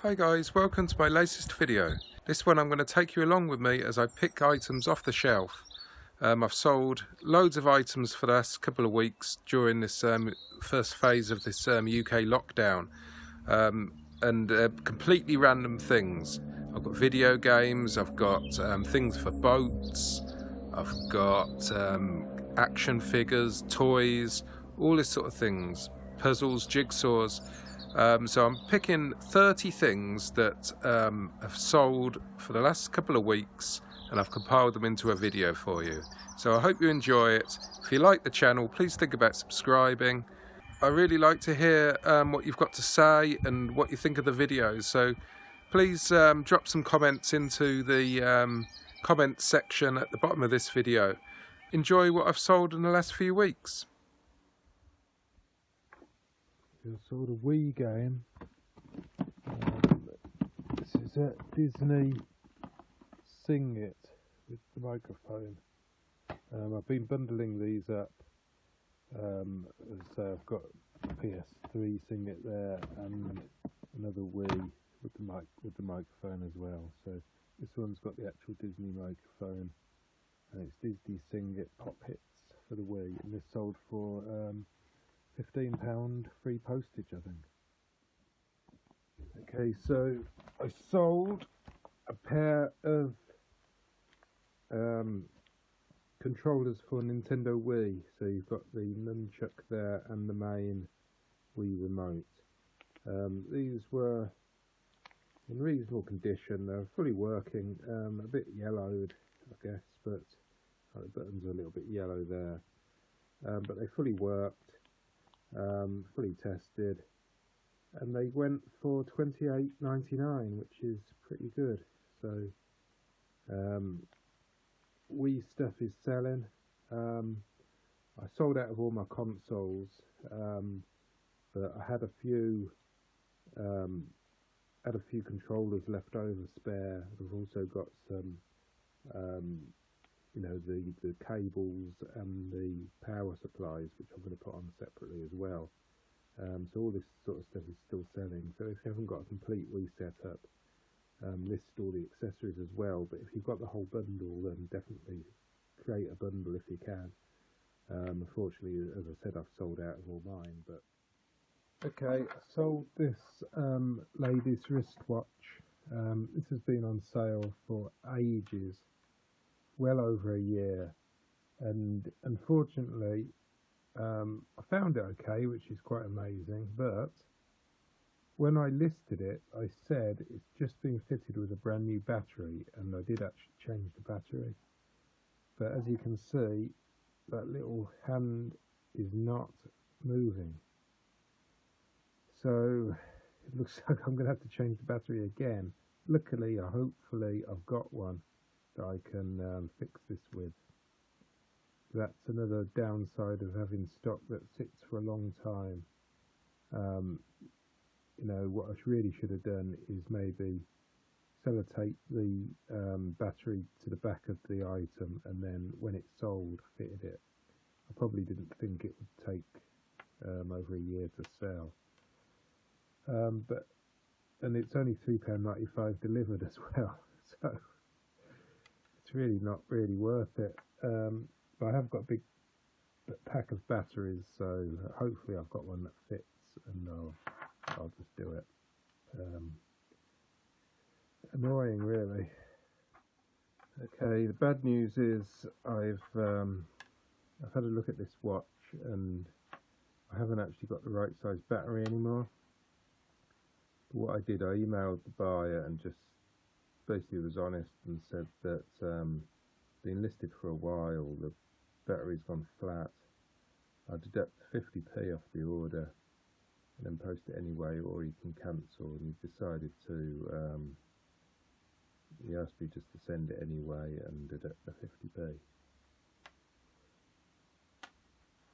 Hi guys, welcome to my latest video. This one I'm going to take you along with me as I pick items off the shelf. I've sold loads of items for the last couple of weeks during this first phase of this UK lockdown, and completely random things. I've got video games, I've got things for boats, I've got action figures, toys, all this sort of things, puzzles, jigsaws. So I'm picking 30 things that have sold for the last couple of weeks, and I've compiled them into a video for you. So I hope you enjoy it. If you like the channel, please think about subscribing. I really like to hear what you've got to say and what you think of the videos. So please drop some comments into the comment section at the bottom of this video. Enjoy what I've sold in the last few weeks. It's sort of Wii game. This is a Disney Sing It with the microphone. I've been bundling these up. So I've got PS3 Sing It there and another Wii with the microphone as well. So this one's got the actual Disney microphone, and it's Disney Sing It Pop Hits for the Wii, and this sold for £15 free postage, I think. Okay, so I sold a pair of controllers for Nintendo Wii. So you've got the nunchuck there and the main Wii remote. These were in reasonable condition. They're fully working, a bit yellowed, I guess, but the buttons are a little bit yellow there. But they fully worked. Fully tested, and they went for $28.99, which is pretty good. So Wii stuff is selling. I sold out of all my consoles, but I had a few controllers left over spare. I've also got some the cables and the power supplies, which I'm going to put on separately as well. So all this sort of stuff is still selling. So if you haven't got a complete reset up, list all the accessories as well. But if you've got the whole bundle, then definitely create a bundle if you can. Unfortunately, as I said, I've sold out of all mine. But okay, I sold this lady's wristwatch. This has been on sale for ages. Well over a year, and unfortunately I found it okay, which is quite amazing, but when I listed it I said it's just been fitted with a brand new battery, and I did actually change the battery, but as you can see, that little hand is not moving, so it looks like I'm going to have to change the battery again. Luckily, hopefully I've got one that I can fix this with. That's another downside of having stock that sits for a long time. What I really should have done is maybe sellotape the battery to the back of the item, and then when it's sold, fitted it. I probably didn't think it would take over a year to sell. And it's only £3.95 delivered as well, so it's really not really worth it. But I have got a big pack of batteries, so hopefully I've got one that fits, and I'll just do it. Annoying, really. Okay, the bad news is I've had a look at this watch, and I haven't actually got the right size battery anymore. But what I did, I emailed the buyer and just basically was honest and said that been listed for a while, the battery's gone flat. I'll deduct 50p off the order and then post it anyway, or you can cancel. And he decided to he asked me just to send it anyway and deduct the 50p.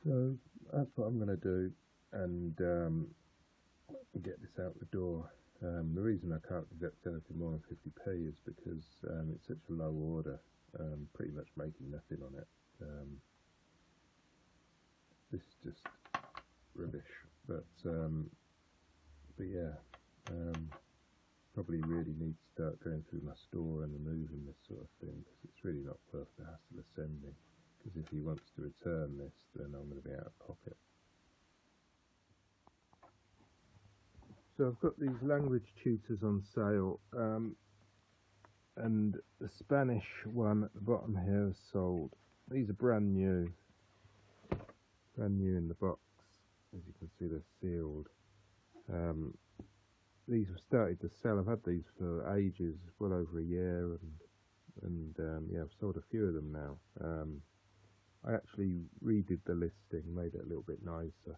So that's what I'm going to do, and get this out the door. The reason I can't deduct anything more than 50p is because it's such a low order, pretty much making nothing on it. This is just rubbish, but yeah, Probably really need to start going through my store and removing this sort of thing, because it's really not worth the hassle of sending. Because if he wants to return this, then I'm going to be out of pocket. So I've got these language tutors on sale, and the Spanish one at the bottom here is sold. These are brand new in the box. As you can see, they're sealed. These have started to sell. I've had these for ages, well over a year, and yeah, I've sold a few of them now. I actually redid the listing, made it a little bit nicer,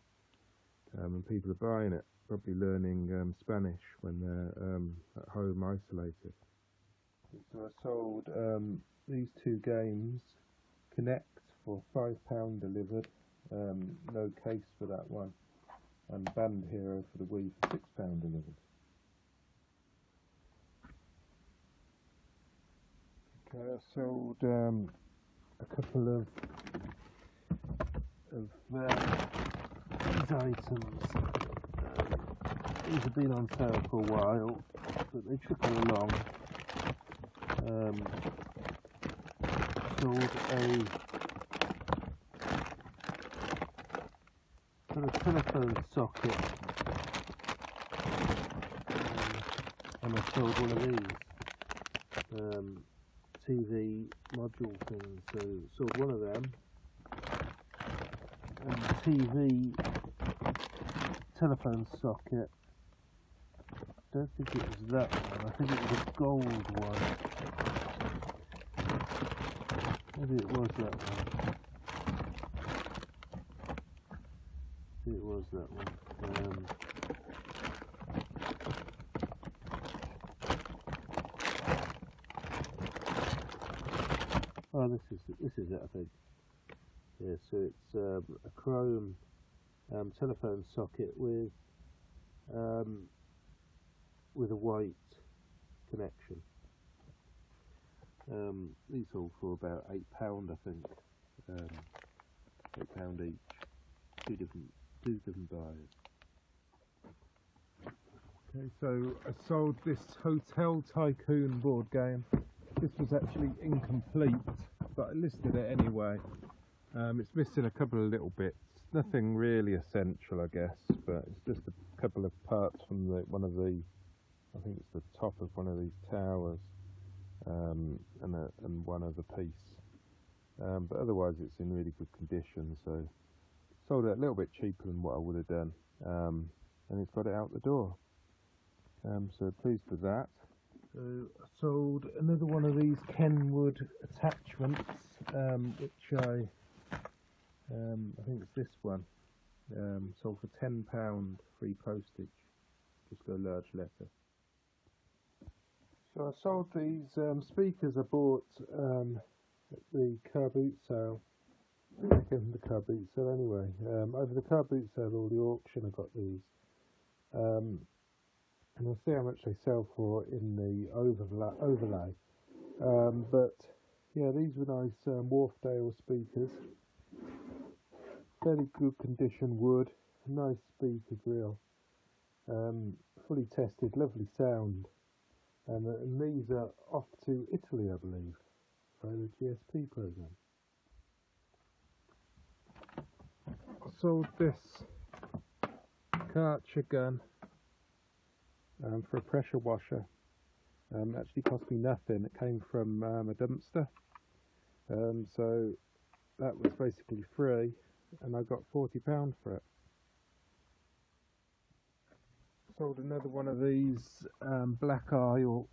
and people are buying it, probably learning Spanish when they're at home isolated. So I sold these two games, Connect, for £5 delivered, no case for that one, and Band Hero for the Wii for £6 delivered. Okay, I sold a couple of these items. These have been on sale for a while, but they trickle along. Sold a telephone socket, and I sold one of these TV module things. So sold one of them, and the TV telephone socket. I don't think it was that one. I think it was a gold one. Maybe it was that one. Maybe it was that one. Oh, this is it, I think. Yeah, so it's a chrome telephone socket with a white connection. These sold for about £8, I think. £8 each. Two different buyers. Okay, so I sold this Hotel Tycoon board game. This was actually incomplete, but I listed it anyway. It's missing a couple of little bits. Nothing really essential, I guess, but it's just a couple of parts from I think it's the top of one of these towers, and one other piece. But otherwise, it's in really good condition. So sold it a little bit cheaper than what I would have done, and it's got it out the door. So pleased with that. So I sold another one of these Kenwood attachments, which I think it's this one. Sold for £10, free postage. Just go large letter. So I sold these speakers I bought at the car boot sale. I think I gave them the car boot sale anyway. Over the car boot sale or the auction, I got these. And we'll see how much they sell for in the overlay. But yeah, these were nice Wharfdale speakers. Fairly good condition wood, nice speaker grill. Fully tested, lovely sound. And these are off to Italy, I believe, by the GSP program. I sold this Karcher gun for a pressure washer. Actually cost me nothing. It came from a dumpster, so that was basically free, and I got £40 for it. Sold another one of these Black Eye or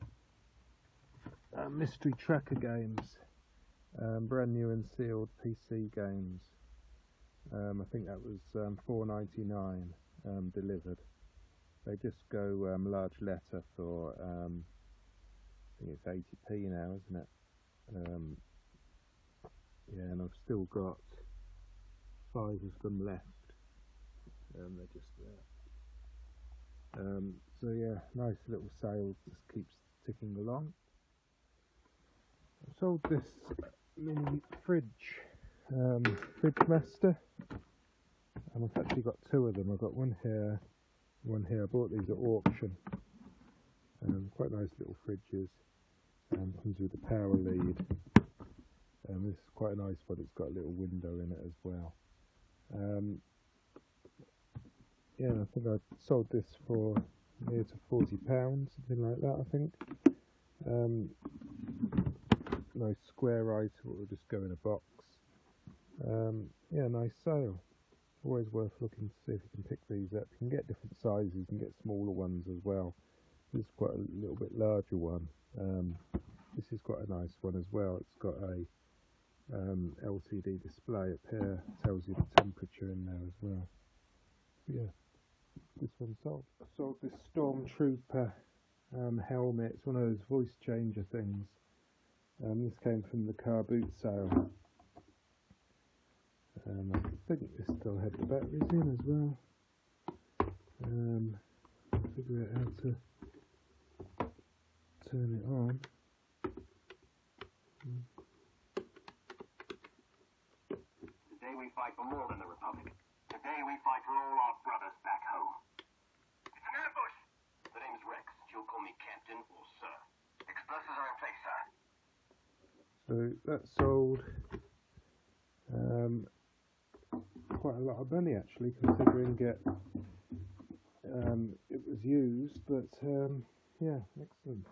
mystery tracker games, brand new and sealed PC games. I think that was £4.99 delivered. They just go large letter for I think it's 80p now, isn't it? Yeah, and I've still got 5 of them left. They're just there. So yeah, nice little sale, just keeps ticking along. I sold this mini fridge, Fridge Master, and I've actually got 2 of them. I've got one here. I bought these at auction. Quite nice little fridges. Comes with a power lead. This is quite a nice one. It's got a little window in it as well. Yeah, I think I sold this for near to £40, something like that, I think. Nice square item, it will just go in a box. Yeah, nice sale. Always worth looking to see if you can pick these up. You can get different sizes, you can get smaller ones as well. This is quite a little bit larger one. This is quite a nice one as well. It's got a LCD display up here, tells you the temperature in there as well. Yeah, this one sold. I sold this Stormtrooper helmet. It's one of those voice changer things. This came from the car boot sale. I think this still had the batteries in as well. Figure out how to turn it on. Today we fight for more than the Republic. Today we fight for all our brothers back home. It's an ambush! The name's Rex. You'll call me Captain or Sir. Explosives are in place, sir. So that sold quite a lot of money actually, considering it was used, but yeah, excellent.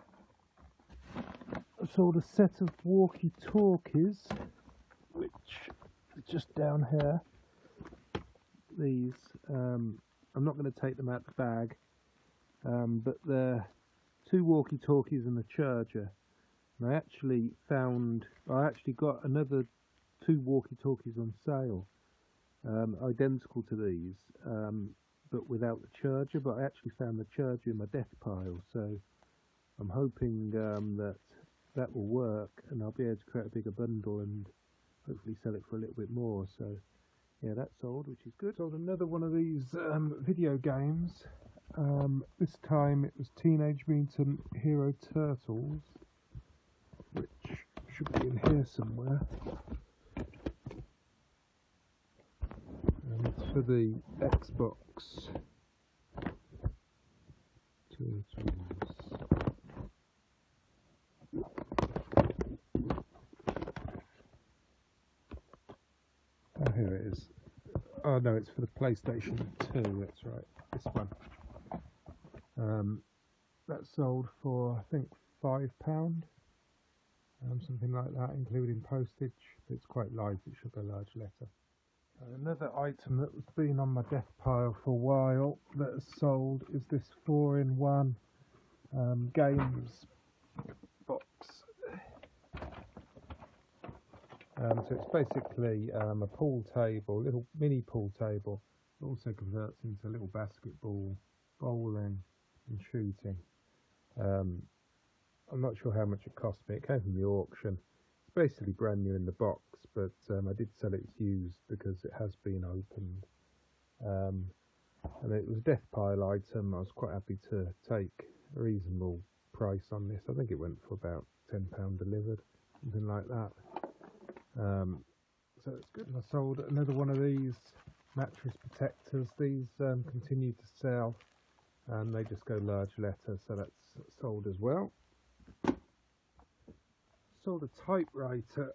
I sold a set of Walkie Talkies, which is just down here. These, I'm not going to take them out the bag, but they're 2 Walkie Talkies and a charger. And I actually got another 2 Walkie Talkies on sale, identical to these, but without the charger. But I actually found the charger in my death pile, so I'm hoping that will work, and I'll be able to create a bigger bundle and hopefully sell it for a little bit more. So yeah, that sold, which is good. Sold another one of these video games. This time it was Teenage Mutant Hero Turtles, which should be in here somewhere. It's for the Xbox Turtles. Oh, here it is. Oh no, it's for the PlayStation 2, that's right, this one. That sold for, I think, £5, something like that, including postage. It's quite light, it should be a large letter. Another item that has been on my death pile for a while that has sold is this 4-in-1 games box. So it's basically a pool table, little mini pool table. It also converts into a little basketball, bowling and shooting. I'm not sure how much it cost me. It came from the auction. It's basically brand new in the box, but I did sell it used because it has been opened. And it was a death pile item. I was quite happy to take a reasonable price on this. I think it went for about £10 delivered, something like that. So it's good. And I sold another one of these mattress protectors. These continue to sell, and they just go large letter, so that's sold as well. Sold a typewriter.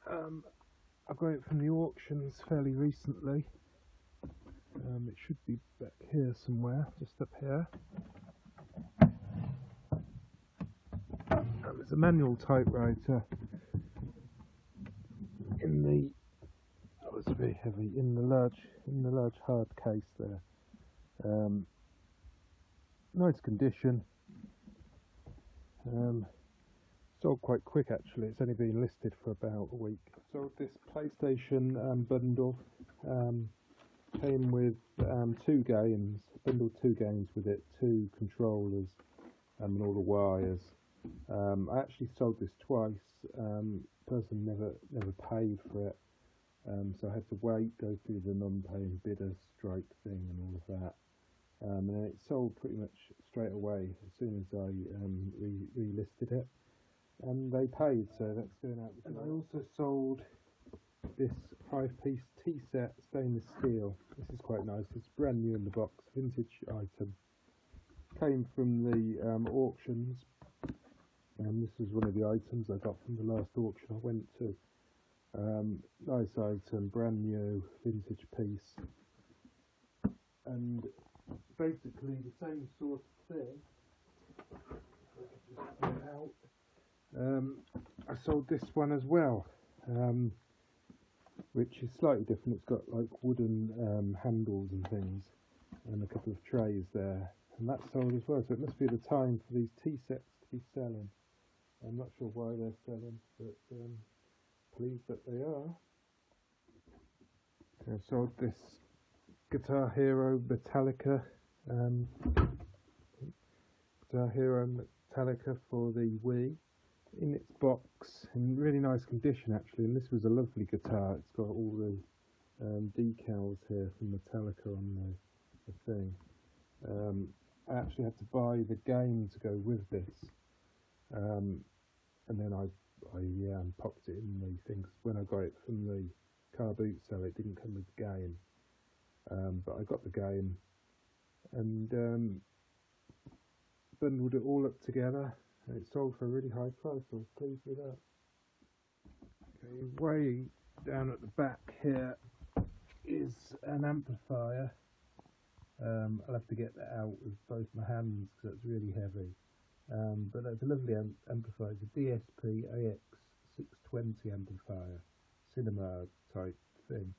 I got it from the auctions fairly recently. It should be back here somewhere, just up here. It's a manual typewriter in the, oh, it's very heavy, in the large hard case there. Nice condition. Sold quite quick actually. It's only been listed for about a week. Sold this PlayStation bundle. Came with 2 games. Bundled 2 games with it, 2 controllers, and all the wires. I actually sold this twice. Person never paid for it, so I had to wait, go through the non-paying bidder strike thing and all of that. And then it sold pretty much straight away as soon as I relisted it, and they paid, so that's going out. And I also sold this 5-piece tea set, stainless steel. This is quite nice. It's brand new in the box, vintage item. came from the auctions, and this was one of the items I got from the last auction I went to. Nice item, brand new, vintage piece, and basically the same sort of thing. Just pull it out. I sold this one as well, which is slightly different. It's got like wooden handles and things, and a couple of trays there, and that's sold as well. So it must be the time for these tea sets to be selling. I'm not sure why they're selling, but pleased that they are. I sold this Guitar Hero Metallica, for the Wii, in its box, in really nice condition actually. And this was a lovely guitar. It's got all the decals here from Metallica on the thing. I actually had to buy the game to go with this, and then I popped it in the things. When I got it from the car boot sale, it didn't come with the game, but I got the game and bundled it all up together, and it sold for a really high price. I was pleased with that. Okay, way down at the back here is an amplifier. I'll have to get that out with both my hands because it's really heavy. But that's a lovely amplifier. It's a DSP AX620 amplifier, cinema type thing.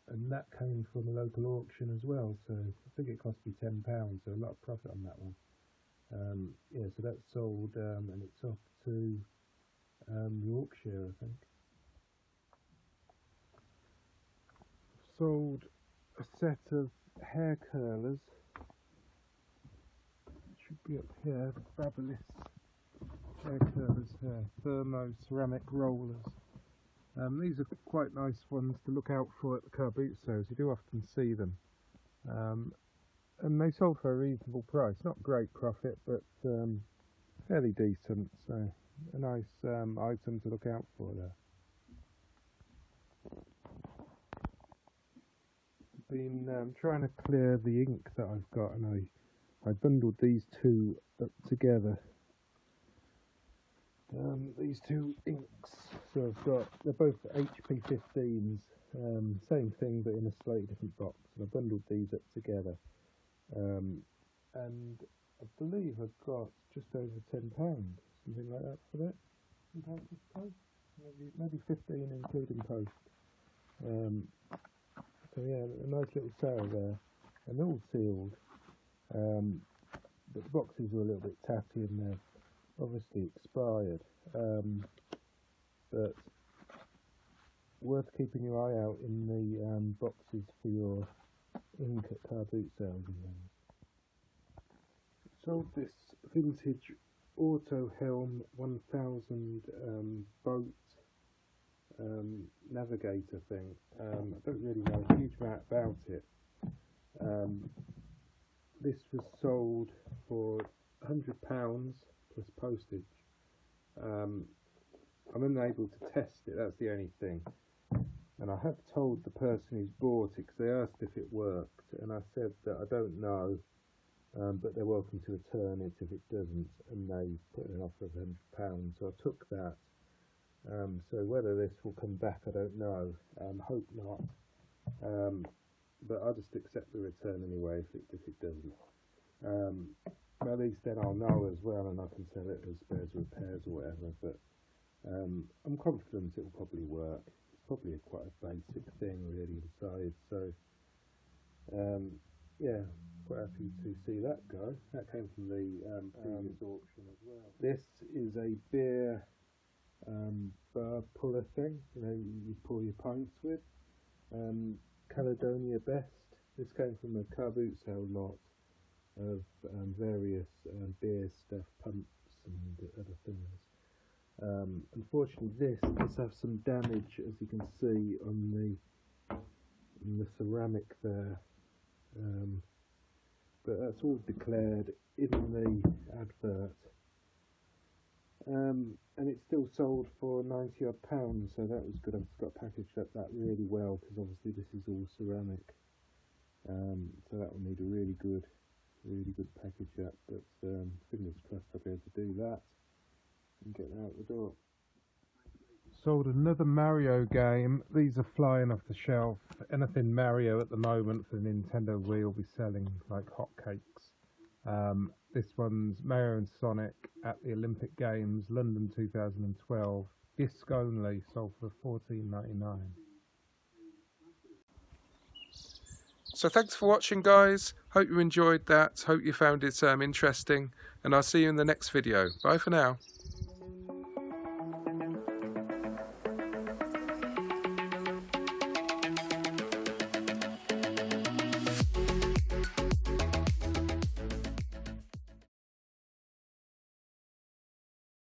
And that came from a local auction as well, so I think it cost me £10, so a lot of profit on that one. Yeah, so that's sold, and it's off to Yorkshire, I think. Sold a set of hair curlers. Should be up here, fabulous hair curlers here, thermo ceramic rollers. These are quite nice ones to look out for at the car boot sales. You do often see them, and they sold for a reasonable price. Not great profit, but fairly decent. So a nice item to look out for there. Been trying to clear the ink that I've got, and I bundled these two up together. These two inks, so they're both HP 15s, same thing but in a slightly different box, and I bundled these up together, and I believe I've got just over £10, something like that for that. £10 plus post, maybe 15 including post. So yeah, a nice little sale there, and they're all sealed, but the boxes are a little bit tatty and they're obviously expired, but worth keeping your eye out in the boxes for your ink at car boot sales and things. Sold this vintage auto helm 1000 boat navigator thing. I don't really know a huge amount about it. This was sold for £100 plus postage. I'm unable to test it, that's the only thing. And I have told the person who's bought it, because they asked if it worked, and I said that I don't know, but they're welcome to return it if it doesn't, and they put an offer of £100, so I took that. So whether this will come back, I don't know. Hope not. But I'll just accept the return anyway if it doesn't. At least then I'll know as well, and I can sell it as spares or repairs or whatever. But I'm confident it will probably work. It's probably quite a basic thing really inside. So yeah, quite happy to see that go. That came from the previous auction as well. This is a beer bar puller thing, you pour your pints with. Caledonia Best. This came from a car boot sale lot of various beer stuff, pumps and other things. Unfortunately this does have some damage, as you can see on the ceramic there, but that's all declared in the advert. And it's still sold for £90 odd, so that was good. I've got packaged up that really well, because obviously this is all ceramic. So that will need a really good package up, but fingers crossed I'll be able to do that and get that out the door. Sold another Mario game. These are flying off the shelf. Anything Mario at the moment for the Nintendo Wii will be selling like hotcakes. This one's Mario and Sonic at the Olympic Games, London 2012. Disc only, sold for $14.99. So thanks for watching, guys. Hope you enjoyed that. Hope you found it interesting. And I'll see you in the next video. Bye for now.